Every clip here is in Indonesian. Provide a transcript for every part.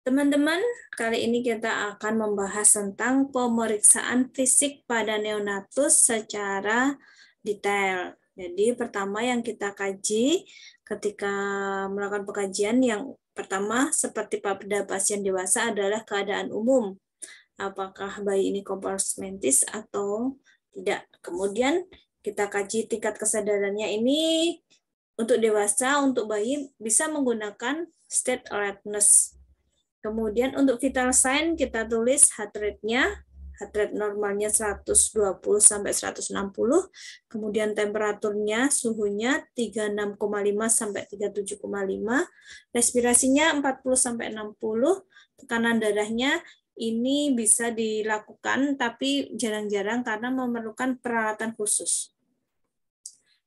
Teman-teman, kali ini kita akan membahas tentang pemeriksaan fisik pada neonatus secara detail. Jadi pertama yang kita kaji ketika melakukan pengkajian yang pertama seperti pada pasien dewasa adalah keadaan umum. Apakah bayi ini kompartmentis atau tidak. Kemudian kita kaji tingkat kesadarannya ini untuk dewasa, untuk bayi bisa menggunakan state alertness. Kemudian untuk vital sign kita tulis heart rate-nya, heart rate normalnya 120 sampai 160, kemudian temperaturnya, suhunya 36,5 sampai 37,5, respirasinya 40 sampai 60, tekanan darahnya ini bisa dilakukan tapi jarang-jarang karena memerlukan peralatan khusus.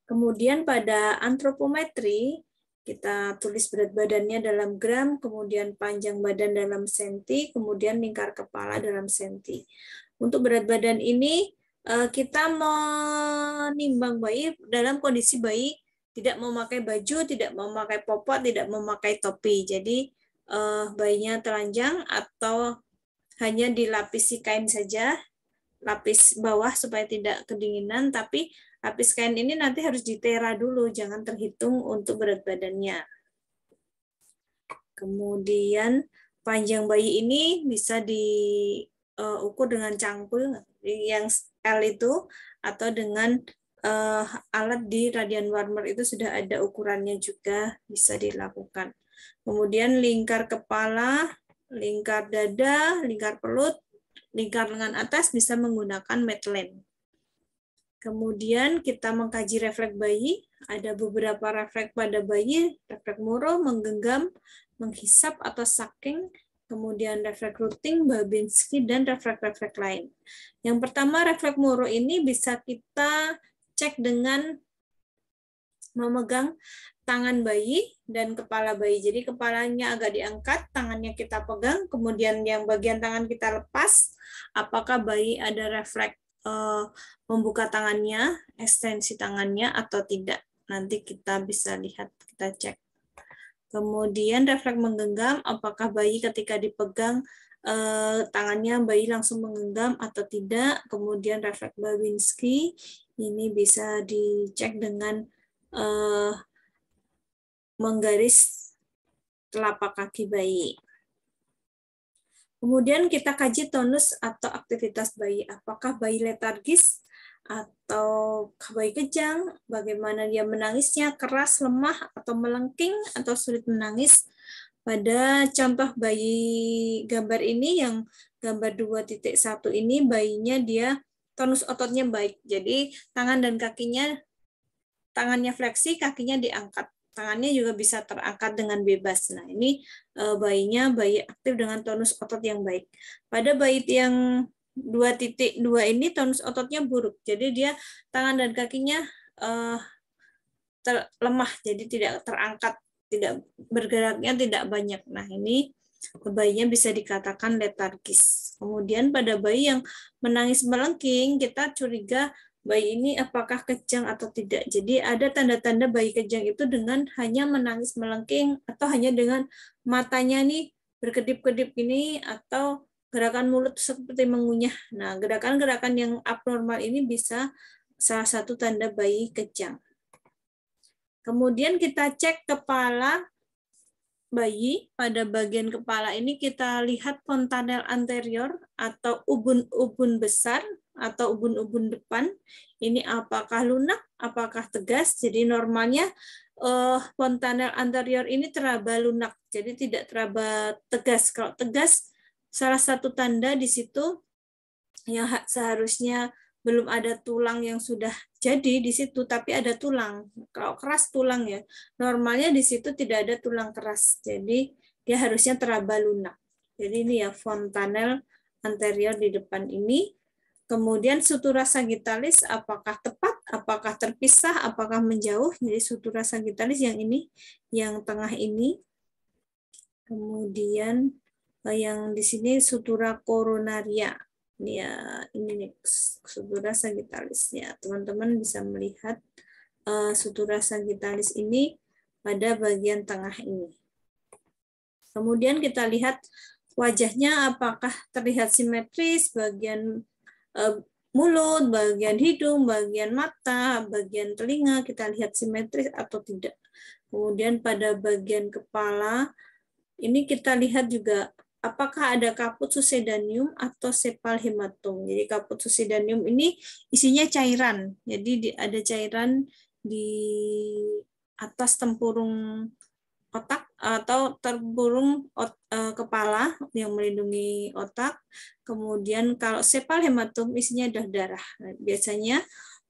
Kemudian pada antropometri kita tulis berat badannya dalam gram, kemudian panjang badan dalam senti, kemudian lingkar kepala dalam senti. Untuk berat badan ini kita menimbang bayi dalam kondisi bayi tidak memakai baju, tidak memakai popok, tidak memakai topi. Jadi bayinya telanjang atau hanya dilapisi kain saja, lapis bawah supaya tidak kedinginan, tapi lapis kain ini nanti harus ditera dulu, jangan terhitung untuk berat badannya. Kemudian panjang bayi ini bisa diukur dengan cangkul yang L itu, atau dengan alat di radian warmer itu sudah ada ukurannya juga, bisa dilakukan. Kemudian lingkar kepala, lingkar dada, lingkar perut, lingkar lengan atas bisa menggunakan Maitland. Kemudian kita mengkaji refleks bayi. Ada beberapa refleks pada bayi, refleks Moro, menggenggam, menghisap atau sucking, kemudian refleks Ruting, Babinski, dan refleks-refleks lain. Yang pertama, refleks Moro ini bisa kita cek dengan memegang tangan bayi dan kepala bayi. Jadi kepalanya agak diangkat, tangannya kita pegang, kemudian yang bagian tangan kita lepas. Apakah bayi ada refleks membuka tangannya, ekstensi tangannya atau tidak. Nanti kita bisa lihat, kita cek. Kemudian refleks menggenggam, apakah bayi ketika dipegang tangannya bayi langsung menggenggam atau tidak. Kemudian refleks Babinski, ini bisa dicek dengan menggaris telapak kaki bayi. Kemudian kita kaji tonus atau aktivitas bayi. Apakah bayi letargis atau bayi kejang, bagaimana dia menangisnya, keras, lemah, atau melengking, atau sulit menangis. Pada contoh bayi gambar ini, yang gambar 2.1 ini, bayinya dia tonus ototnya baik. Jadi tangan dan kakinya, tangannya fleksi, kakinya diangkat. Tangannya juga bisa terangkat dengan bebas. Nah, ini bayinya bayi aktif dengan tonus otot yang baik. Pada bayi yang 2.2 ini tonus ototnya buruk. Jadi dia tangan dan kakinya lemah, jadi tidak terangkat, tidak bergeraknya tidak banyak. Nah, ini bayinya bisa dikatakan letargis. Kemudian pada bayi yang menangis melengking, kita curiga bayi ini apakah kejang atau tidak. Jadi ada tanda-tanda bayi kejang itu dengan hanya menangis melengking atau hanya dengan matanya nih berkedip-kedip ini atau gerakan mulut seperti mengunyah. Nah, gerakan-gerakan yang abnormal ini bisa salah satu tanda bayi kejang. Kemudian kita cek kepala bayi. Pada bagian kepala ini kita lihat fontanel anterior atau ubun-ubun besar atau ubun-ubun depan. Ini apakah lunak, apakah tegas. Jadi normalnya fontanel anterior ini teraba lunak, jadi tidak teraba tegas. Kalau tegas, salah satu tanda di situ yang seharusnya belum ada tulang yang sudah jadi di situ, tapi ada tulang. Kalau keras tulang ya, normalnya di situ tidak ada tulang keras, jadi dia harusnya teraba lunak. Jadi ini ya fontanel anterior di depan ini. Kemudian sutura sagittalis apakah tepat, apakah terpisah, apakah menjauh. Jadi sutura sagittalis yang ini, yang tengah ini. Kemudian yang di sini sutura coronaria. Ya, ini nih sutura sagittalisnya. Teman-teman bisa melihat sutura sagittalis ini pada bagian tengah ini. Kemudian kita lihat wajahnya apakah terlihat simetris, bagian mulut, bagian hidung, bagian mata, bagian telinga, kita lihat simetris atau tidak. Kemudian pada bagian kepala, ini kita lihat juga apakah ada kaput succedaneum atau sepal hematom. Jadi kaput succedaneum ini isinya cairan. Jadi ada cairan di atas tempurung otak atau tempurung kepala yang melindungi otak. Kemudian kalau sepal hematom isinya adalah darah. Nah, biasanya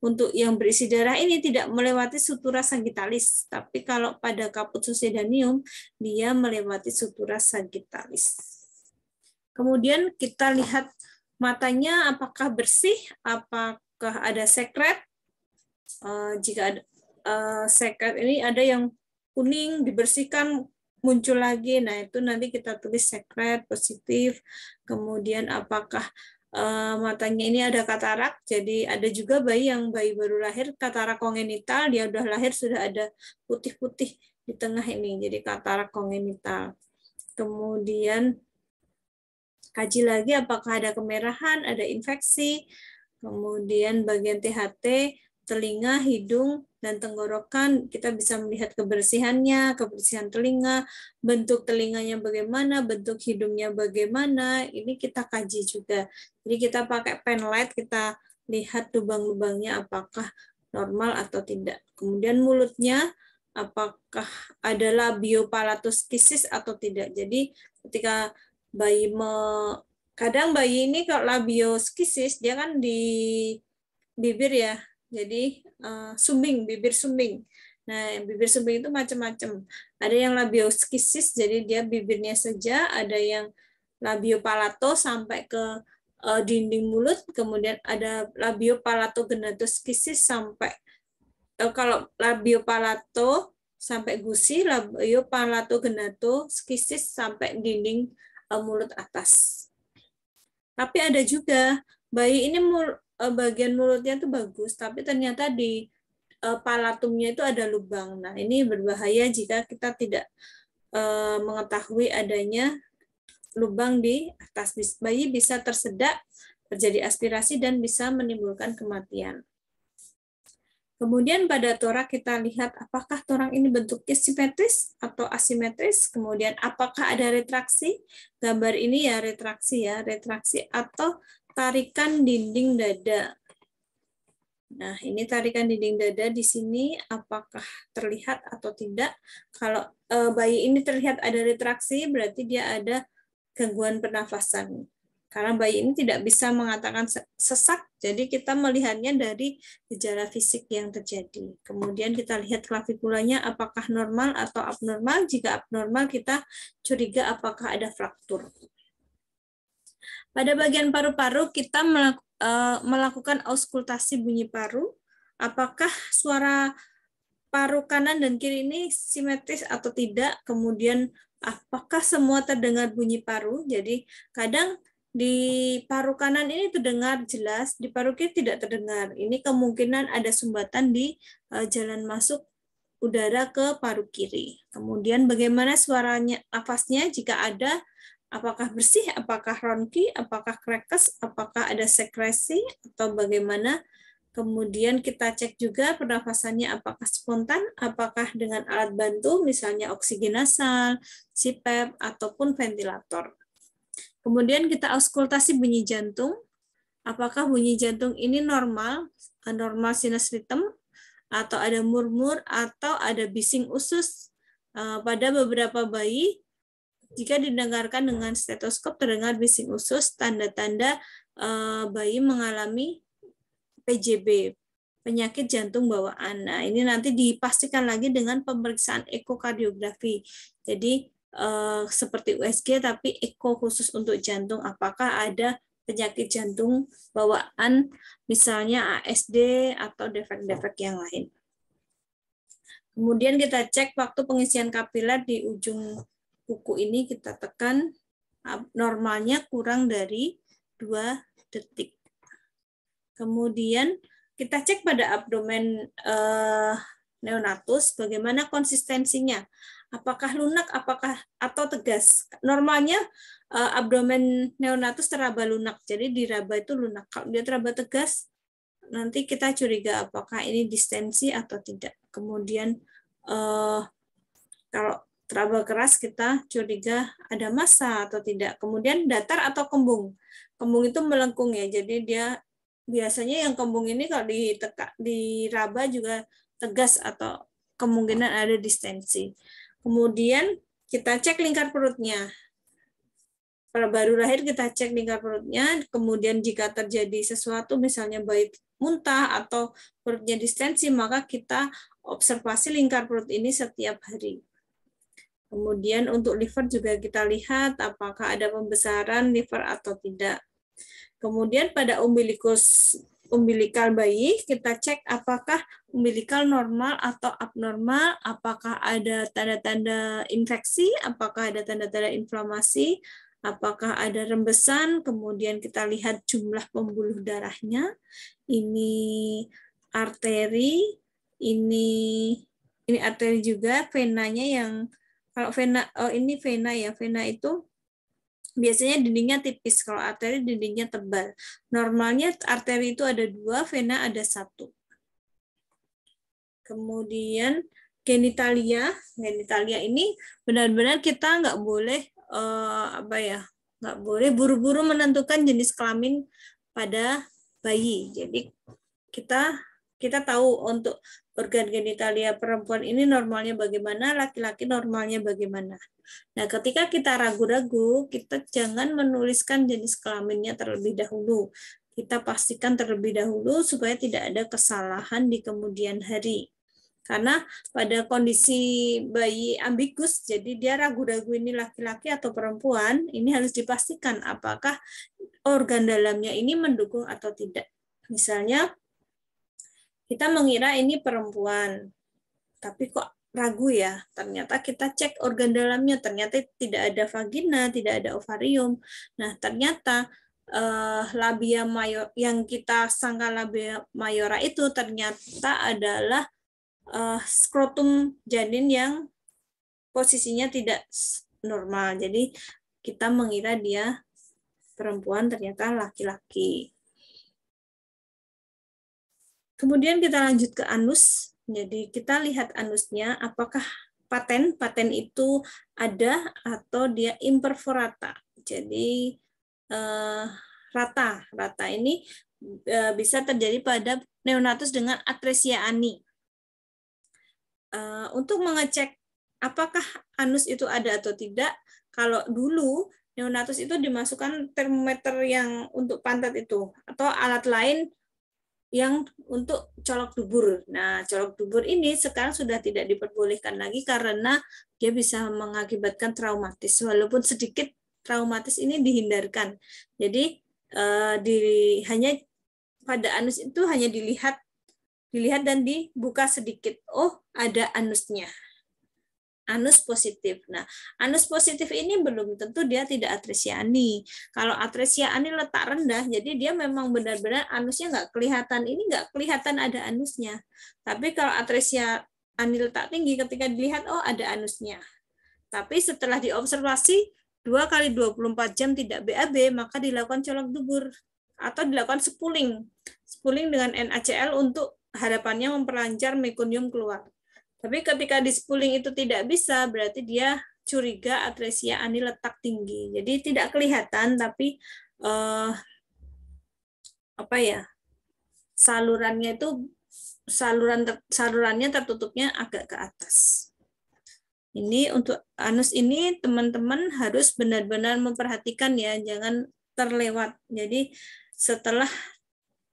untuk yang berisi darah ini tidak melewati sutura sagittalis, tapi kalau pada kaput succedaneum dia melewati sutura sagittalis. Kemudian kita lihat matanya apakah bersih, apakah ada sekret. Jika ada sekret ini ada yang kuning dibersihkan muncul lagi, nah itu nanti kita tulis sekret positif. Kemudian apakah matanya ini ada katarak, jadi ada juga bayi baru lahir katarak kongenital, dia udah lahir sudah ada putih-putih di tengah ini, jadi katarak kongenital. Kemudian kaji lagi apakah ada kemerahan, ada infeksi, kemudian bagian THT, telinga, hidung, dan tenggorokan, kita bisa melihat kebersihannya, kebersihan telinga, bentuk telinganya bagaimana, bentuk hidungnya bagaimana, ini kita kaji juga. Jadi kita pakai pen light, kita lihat lubang-lubangnya apakah normal atau tidak. Kemudian mulutnya, apakah ada labiopalatoskisis atau tidak. Jadi ketika kadang bayi ini kalau labioskisis, dia kan di bibir ya, jadi sumbing, bibir sumbing. Nah, bibir sumbing itu macam-macam. Ada yang labioskisis, jadi dia bibirnya saja. Ada yang labiopalato sampai ke dinding mulut. Kemudian ada labiopalatogenatoskisis sampai kalau labiopalato sampai gusi, labiopalatogenatoskisis sampai dinding mulut atas. Tapi ada juga bayi ini bagian mulutnya itu bagus, tapi ternyata di palatumnya itu ada lubang. Nah, ini berbahaya jika kita tidak mengetahui adanya lubang di atas. Bayi bisa tersedak, terjadi aspirasi, dan bisa menimbulkan kematian. Kemudian pada torak kita lihat apakah torak ini bentuknya simetris atau asimetris. Kemudian apakah ada retraksi? Gambar ini ya retraksi atau tarikan dinding dada. Nah, ini tarikan dinding dada di sini apakah terlihat atau tidak. Kalau bayi ini terlihat ada retraksi, berarti dia ada gangguan pernafasan. Karena bayi ini tidak bisa mengatakan sesak, jadi kita melihatnya dari gejala fisik yang terjadi. Kemudian kita lihat klavikulanya apakah normal atau abnormal. Jika abnormal, kita curiga apakah ada fraktur. Pada bagian paru-paru, kita melakukan auskultasi bunyi paru. Apakah suara paru kanan dan kiri ini simetris atau tidak? Kemudian apakah semua terdengar bunyi paru? Jadi kadang di paru kanan ini terdengar jelas, di paru kiri tidak terdengar. Ini kemungkinan ada sumbatan di jalan masuk udara ke paru kiri. Kemudian bagaimana suaranya, nafasnya jika ada, apakah bersih, apakah ronki, apakah krekes, apakah ada sekresi, atau bagaimana. Kemudian kita cek juga pernafasannya apakah spontan, apakah dengan alat bantu, misalnya oksigen nasal, CPAP, ataupun ventilator. Kemudian kita auskultasi bunyi jantung. Apakah bunyi jantung ini normal sinus rhythm, atau ada murmur, atau ada bising usus. Pada beberapa bayi, jika didengarkan dengan stetoskop terdengar bising usus, tanda-tanda bayi mengalami PJB, penyakit jantung bawaan. Nah, ini nanti dipastikan lagi dengan pemeriksaan ekokardiografi. Jadi seperti USG tapi eko khusus untuk jantung, apakah ada penyakit jantung bawaan, misalnya ASD atau defek-defek yang lain. Kemudian kita cek waktu pengisian kapiler di ujung kuku ini, kita tekan, normalnya kurang dari 2 detik. Kemudian kita cek pada abdomen neonatus, bagaimana konsistensinya? Apakah lunak, apakah atau tegas? Normalnya abdomen neonatus teraba lunak, jadi diraba itu lunak. Kalau dia teraba tegas, nanti kita curiga apakah ini distensi atau tidak. Kemudian kalau teraba keras, kita curiga ada massa atau tidak. Kemudian datar atau kembung. Kembung itu melengkung ya, jadi dia biasanya yang kembung ini kalau diraba juga tegas atau kemungkinan ada distensi. Kemudian kita cek lingkar perutnya. Kalau baru lahir kita cek lingkar perutnya, kemudian jika terjadi sesuatu misalnya bayi muntah atau perutnya distensi, maka kita observasi lingkar perut ini setiap hari. Kemudian untuk liver juga kita lihat apakah ada pembesaran liver atau tidak. Kemudian pada umbilikal bayi, kita cek apakah umbilikal normal atau abnormal, apakah ada tanda-tanda infeksi, apakah ada tanda-tanda inflamasi, apakah ada rembesan, kemudian kita lihat jumlah pembuluh darahnya. Ini arteri, ini arteri juga, venanya yang kalau vena, ini vena ya, vena itu biasanya dindingnya tipis, kalau arteri dindingnya tebal. Normalnya arteri itu ada 2, vena ada 1. Kemudian genitalia ini benar-benar kita nggak boleh nggak boleh buru-buru menentukan jenis kelamin pada bayi. Jadi kita tahu untuk organ genitalia perempuan ini normalnya bagaimana, laki-laki normalnya bagaimana. Nah, ketika kita ragu-ragu, kita jangan menuliskan jenis kelaminnya terlebih dahulu. Kita pastikan terlebih dahulu supaya tidak ada kesalahan di kemudian hari. Karena pada kondisi bayi ambigus, jadi dia ragu-ragu ini laki-laki atau perempuan, ini harus dipastikan apakah organ dalamnya ini mendukung atau tidak. Misalnya, kita mengira ini perempuan, tapi kok ragu ya, ternyata kita cek organ dalamnya, ternyata tidak ada vagina, tidak ada ovarium. Nah, ternyata labia major yang kita sangka labia mayora itu ternyata adalah skrotum janin yang posisinya tidak normal. Jadi kita mengira dia perempuan, ternyata laki-laki. Kemudian kita lanjut ke anus. Jadi kita lihat anusnya, apakah paten itu ada atau dia imperforata. Jadi rata ini bisa terjadi pada neonatus dengan atresia ani. Untuk mengecek apakah anus itu ada atau tidak, kalau dulu neonatus itu dimasukkan termometer yang untuk pantat itu atau alat lain yang untuk colok dubur. Nah, colok dubur ini sekarang sudah tidak diperbolehkan lagi karena dia bisa mengakibatkan traumatis. Walaupun sedikit traumatis ini dihindarkan. Jadi hanya pada anus itu hanya dilihat dan dibuka sedikit. Oh, ada anusnya. Anus positif. Nah, anus positif ini belum tentu dia tidak atresia ani. Kalau atresia ani letak rendah, jadi dia memang benar-benar anusnya nggak kelihatan. Ini nggak kelihatan ada anusnya. Tapi kalau atresia ani letak tinggi, ketika dilihat, oh ada anusnya. Tapi setelah diobservasi 2 kali 24 jam tidak BAB, maka dilakukan colok dubur atau dilakukan spuling dengan NaCl untuk harapannya memperlancar mekonium keluar. Tapi ketika di spuling itu tidak bisa, berarti dia curiga atresia ani letak tinggi. Jadi tidak kelihatan, tapi salurannya itu salurannya tertutupnya agak ke atas. Ini untuk anus ini teman-teman harus benar-benar memperhatikan ya, jangan terlewat. Jadi setelah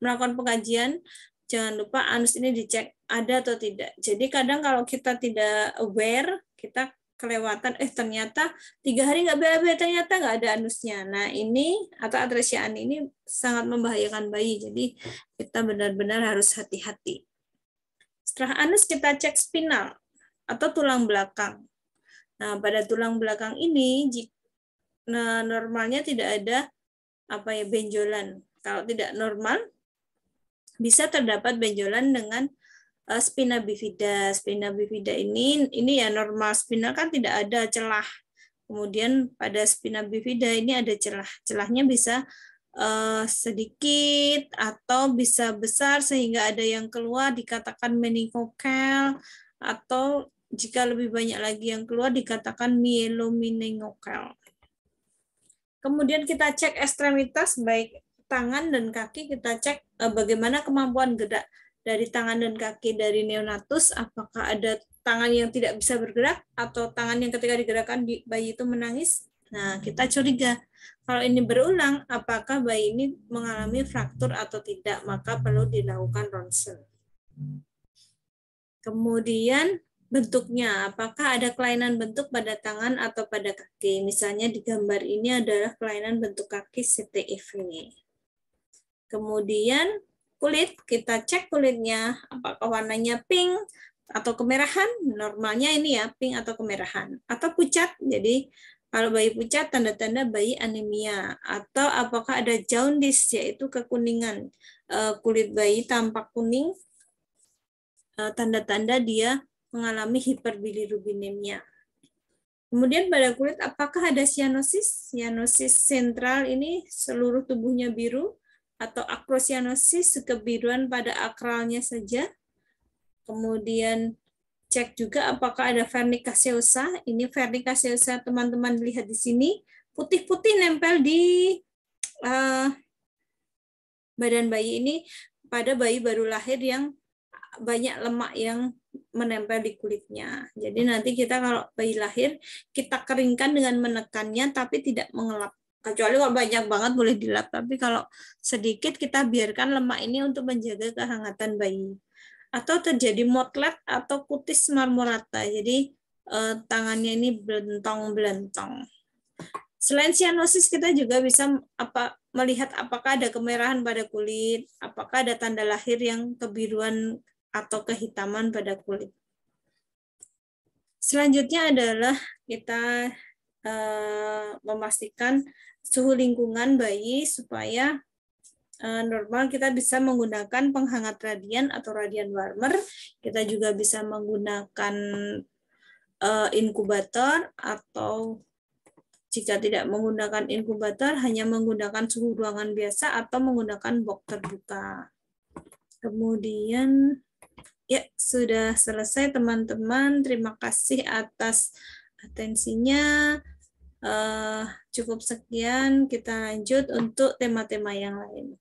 melakukan pengajian, jangan lupa anus ini dicek ada atau tidak. Jadi kadang kalau kita tidak aware, kita kelewatan, ternyata 3 hari nggak BAB, ternyata nggak ada anusnya. Nah ini, atau atresia ani ini sangat membahayakan bayi. Jadi kita benar-benar harus hati-hati. Setelah anus kita cek spinal atau tulang belakang. Nah pada tulang belakang ini, normalnya tidak ada benjolan. Kalau tidak normal, bisa terdapat benjolan dengan spina bifida. Spina bifida ini ya normal spina kan tidak ada celah. Kemudian pada spina bifida ini ada celah. Celahnya bisa sedikit atau bisa besar sehingga ada yang keluar dikatakan meningokal, atau jika lebih banyak lagi yang keluar dikatakan mielomeningokal. Kemudian kita cek ekstremitas baik tangan dan kaki, kita cek bagaimana kemampuan gerak dari tangan dan kaki dari neonatus, apakah ada tangan yang tidak bisa bergerak atau tangan yang ketika digerakkan bayi itu menangis. Nah, kita curiga kalau ini berulang, apakah bayi ini mengalami fraktur atau tidak, maka perlu dilakukan ronsen. Kemudian bentuknya, apakah ada kelainan bentuk pada tangan atau pada kaki. Misalnya di gambar ini adalah kelainan bentuk kaki CTIV. Kemudian kulit, kita cek kulitnya, apakah warnanya pink atau kemerahan. Normalnya ini ya, pink atau kemerahan. Atau pucat, jadi kalau bayi pucat, tanda-tanda bayi anemia. Atau apakah ada jaundice, yaitu kekuningan. Kulit bayi tampak kuning, tanda-tanda dia mengalami hiperbilirubinemia. Kemudian pada kulit, apakah ada sianosis? Sianosis sentral ini seluruh tubuhnya biru, atau akrosianosis, kebiruan pada akralnya saja. Kemudian cek juga apakah ada vernica seosa. Ini vernica seosa teman-teman lihat di sini, putih-putih nempel di badan bayi ini pada bayi baru lahir yang banyak lemak yang menempel di kulitnya. Jadi nanti kita kalau bayi lahir, kita keringkan dengan menekannya tapi tidak mengelap. Kecuali kalau banyak banget boleh dilap, tapi kalau sedikit kita biarkan lemak ini untuk menjaga kehangatan bayi. Atau terjadi motlet atau kutis marmorata. Jadi tangannya ini belentong-belentong. Selain sianosis, kita juga bisa melihat apakah ada kemerahan pada kulit, apakah ada tanda lahir yang kebiruan atau kehitaman pada kulit. Selanjutnya adalah kita memastikan suhu lingkungan bayi supaya normal. Kita bisa menggunakan penghangat radian atau radian warmer. Kita juga bisa menggunakan inkubator, atau jika tidak menggunakan inkubator, hanya menggunakan suhu ruangan biasa atau menggunakan box terbuka. Kemudian, ya sudah selesai teman-teman. Terima kasih atas atensinya. Cukup sekian, kita lanjut untuk tema-tema yang lain.